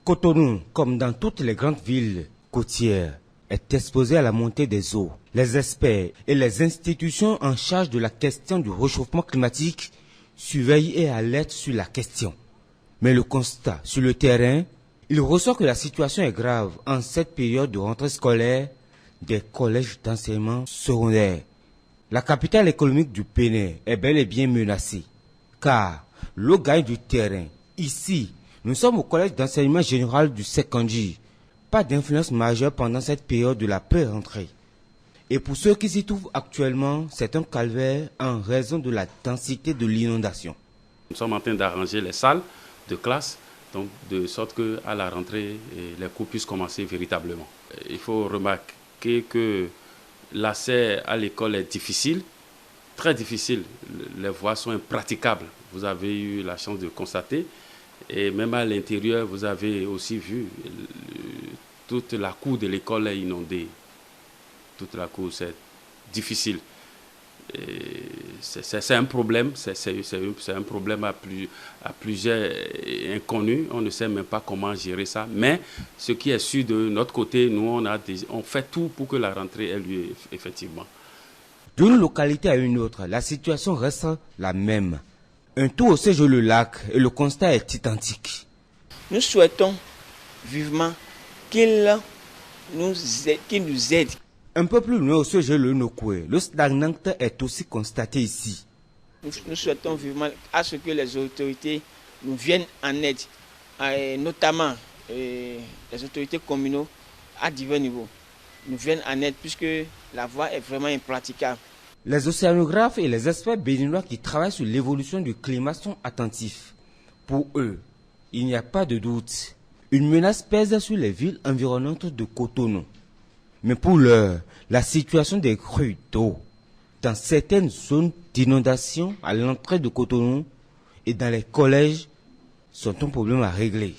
Cotonou, comme dans toutes les grandes villes côtières, est exposé à la montée des eaux. Les experts et les institutions en charge de la question du réchauffement climatique surveillent et alertent sur la question. Mais le constat sur le terrain, il ressort que la situation est grave en cette période de rentrée scolaire des collèges d'enseignement secondaire. La capitale économique du Bénin est bel et bien menacée, car l'eau gagne du terrain. Ici, nous sommes au collège d'enseignement général du Sekandji. Pas d'influence majeure pendant cette période de la pré-rentrée. Et pour ceux qui s'y trouvent actuellement, c'est un calvaire en raison de la densité de l'inondation. Nous sommes en train d'arranger les salles de classe, donc de sorte qu'à la rentrée, les cours puissent commencer véritablement. Il faut remarquer que l'accès à l'école est difficile, très difficile. Les voies sont impraticables. Vous avez eu la chance de constater. Et même à l'intérieur, vous avez aussi vu, toute la cour de l'école est inondée. Toute la cour, c'est difficile. C'est un problème, c'est un problème à plusieurs inconnus. On ne sait même pas comment gérer ça. Mais ce qui est sûr de notre côté, nous, on fait tout pour que la rentrée ait lieu, effectivement. D'une localité à une autre, la situation reste la même. Un tour au CGE-le-Lac et le constat est identique. Nous souhaitons vivement qu'il nous aide. Un peu plus loin au CGE-le-Nokoué, le stagnant est aussi constaté ici. Nous souhaitons vivement à ce que les autorités nous viennent en aide, notamment les autorités communaux à divers niveaux, nous viennent en aide puisque la voie est vraiment impraticable. Les océanographes et les experts béninois qui travaillent sur l'évolution du climat sont attentifs. Pour eux, il n'y a pas de doute. Une menace pèse sur les villes environnantes de Cotonou. Mais pour l'heure, la situation des crues d'eau dans certaines zones d'inondation à l'entrée de Cotonou et dans les collèges sont un problème à régler.